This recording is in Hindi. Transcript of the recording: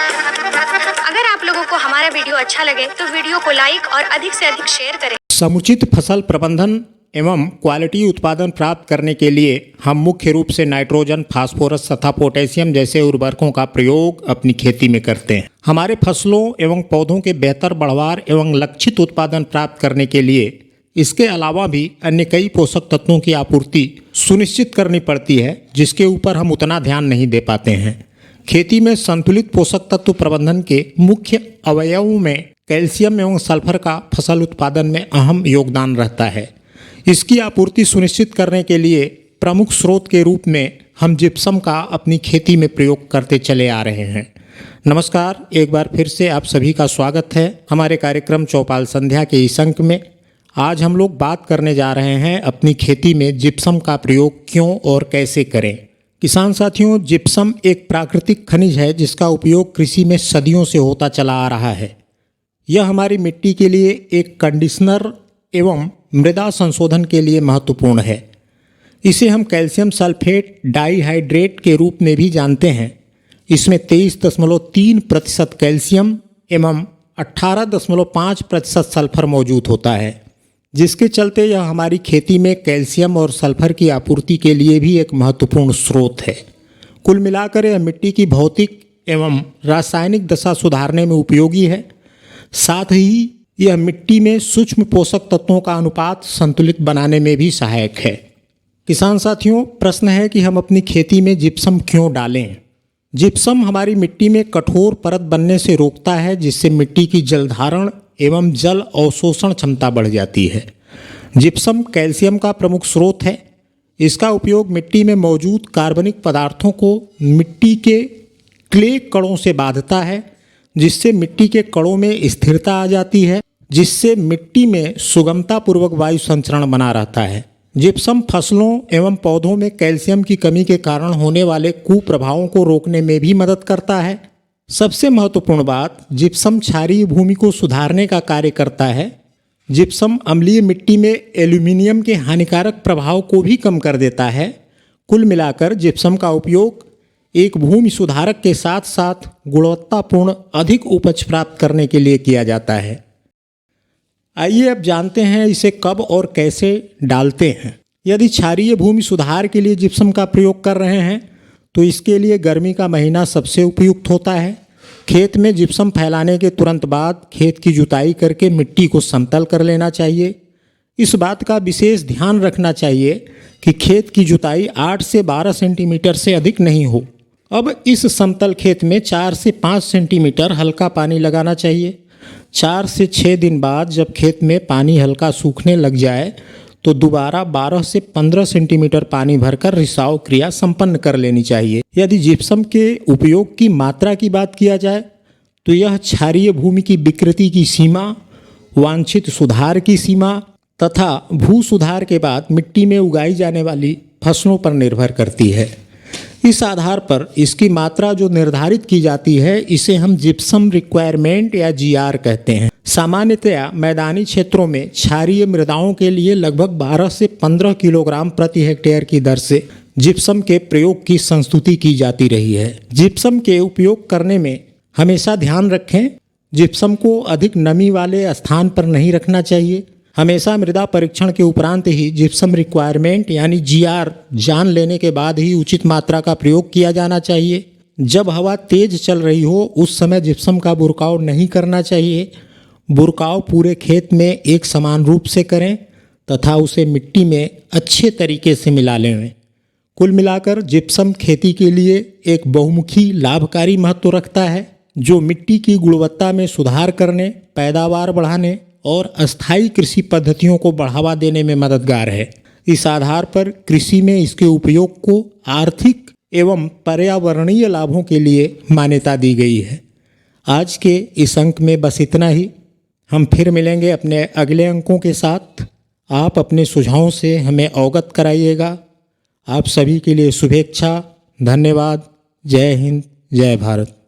अगर आप लोगों को हमारा वीडियो अच्छा लगे तो वीडियो को लाइक और अधिक से अधिक शेयर करें। समुचित फसल प्रबंधन एवं क्वालिटी उत्पादन प्राप्त करने के लिए हम मुख्य रूप से नाइट्रोजन, फास्फोरस तथा पोटेशियम जैसे उर्वरकों का प्रयोग अपनी खेती में करते हैं। हमारे फसलों एवं पौधों के बेहतर बढ़वार एवं लक्षित उत्पादन प्राप्त करने के लिए इसके अलावा भी अन्य कई पोषक तत्वों की आपूर्ति सुनिश्चित करनी पड़ती है, जिसके ऊपर हम उतना ध्यान नहीं दे पाते हैं। खेती में संतुलित पोषक तत्व प्रबंधन के मुख्य अवयवों में कैल्शियम एवं सल्फर का फसल उत्पादन में अहम योगदान रहता है। इसकी आपूर्ति सुनिश्चित करने के लिए प्रमुख स्रोत के रूप में हम जिप्सम का अपनी खेती में प्रयोग करते चले आ रहे हैं। नमस्कार, एक बार फिर से आप सभी का स्वागत है हमारे कार्यक्रम चौपाल संध्या के इस अंक में। आज हम लोग बात करने जा रहे हैं अपनी खेती में जिप्सम का प्रयोग क्यों और कैसे करें। किसान साथियों, जिप्सम एक प्राकृतिक खनिज है जिसका उपयोग कृषि में सदियों से होता चला आ रहा है। यह हमारी मिट्टी के लिए एक कंडीशनर एवं मृदा संशोधन के लिए महत्वपूर्ण है। इसे हम कैल्शियम सल्फेट डाइहाइड्रेट के रूप में भी जानते हैं। इसमें 23.3% कैल्शियम एवं 18.5% सल्फर मौजूद होता है, जिसके चलते यह हमारी खेती में कैल्शियम और सल्फर की आपूर्ति के लिए भी एक महत्वपूर्ण स्रोत है। कुल मिलाकर यह मिट्टी की भौतिक एवं रासायनिक दशा सुधारने में उपयोगी है। साथ ही यह मिट्टी में सूक्ष्म पोषक तत्वों का अनुपात संतुलित बनाने में भी सहायक है। किसान साथियों, प्रश्न है कि हम अपनी खेती में जिप्सम क्यों डालें। जिप्सम हमारी मिट्टी में कठोर परत बनने से रोकता है, जिससे मिट्टी की जल धारण एवं जल अवशोषण क्षमता बढ़ जाती है। जिप्सम कैल्शियम का प्रमुख स्रोत है। इसका उपयोग मिट्टी में मौजूद कार्बनिक पदार्थों को मिट्टी के क्ले कणों से बांधता है, जिससे मिट्टी के कणों में स्थिरता आ जाती है, जिससे मिट्टी में सुगमतापूर्वक वायु संचरण बना रहता है। जिप्सम फसलों एवं पौधों में कैल्शियम की कमी के कारण होने वाले कुप्रभावों को रोकने में भी मदद करता है। सबसे महत्वपूर्ण बात, जिप्सम क्षारीय भूमि को सुधारने का कार्य करता है। जिप्सम अम्लीय मिट्टी में एल्यूमिनियम के हानिकारक प्रभाव को भी कम कर देता है। कुल मिलाकर जिप्सम का उपयोग एक भूमि सुधारक के साथ साथ गुणवत्तापूर्ण अधिक उपज प्राप्त करने के लिए किया जाता है। आइए अब जानते हैं इसे कब और कैसे डालते हैं। यदि क्षारीय भूमि सुधार के लिए जिप्सम का प्रयोग कर रहे हैं तो इसके लिए गर्मी का महीना सबसे उपयुक्त होता है। खेत में जिप्सम फैलाने के तुरंत बाद खेत की जुताई करके मिट्टी को समतल कर लेना चाहिए। इस बात का विशेष ध्यान रखना चाहिए कि खेत की जुताई 8 से 12 सेंटीमीटर से अधिक नहीं हो। अब इस समतल खेत में 4 से 5 सेंटीमीटर हल्का पानी लगाना चाहिए। 4 से 6 दिन बाद जब खेत में पानी हल्का सूखने लग जाए तो दोबारा 12 से 15 सेंटीमीटर पानी भरकर रिसाव क्रिया संपन्न कर लेनी चाहिए। यदि जिप्सम के उपयोग की मात्रा की बात किया जाए तो यह क्षारीय भूमि की विकृति की सीमा, वांछित सुधार की सीमा तथा भू सुधार के बाद मिट्टी में उगाई जाने वाली फसलों पर निर्भर करती है। इस आधार पर इसकी मात्रा जो निर्धारित की जाती है, इसे हम जिप्सम रिक्वायरमेंट या जीआर कहते हैं। सामान्यतया मैदानी क्षेत्रों में क्षारीय मृदाओं के लिए लगभग 12 से 15 किलोग्राम प्रति हेक्टेयर की दर से जिप्सम के प्रयोग की संस्तुति की जाती रही है। जिप्सम के उपयोग करने में हमेशा ध्यान रखें, जिप्सम को अधिक नमी वाले स्थान पर नहीं रखना चाहिए। हमेशा मृदा परीक्षण के उपरांत ही जिप्सम रिक्वायरमेंट यानी जीआर जान लेने के बाद ही उचित मात्रा का प्रयोग किया जाना चाहिए। जब हवा तेज चल रही हो उस समय जिप्सम का बुरकाव नहीं करना चाहिए। बुरकाव पूरे खेत में एक समान रूप से करें तथा उसे मिट्टी में अच्छे तरीके से मिला लें। कुल मिलाकर जिप्सम खेती के लिए एक बहुमुखी लाभकारी महत्व रखता है, जो मिट्टी की गुणवत्ता में सुधार करने, पैदावार बढ़ाने और अस्थायी कृषि पद्धतियों को बढ़ावा देने में मददगार है। इस आधार पर कृषि में इसके उपयोग को आर्थिक एवं पर्यावरणीय लाभों के लिए मान्यता दी गई है। आज के इस अंक में बस इतना ही। हम फिर मिलेंगे अपने अगले अंकों के साथ। आप अपने सुझावों से हमें अवगत कराइएगा। आप सभी के लिए शुभेच्छा। धन्यवाद। जय हिंद, जय भारत।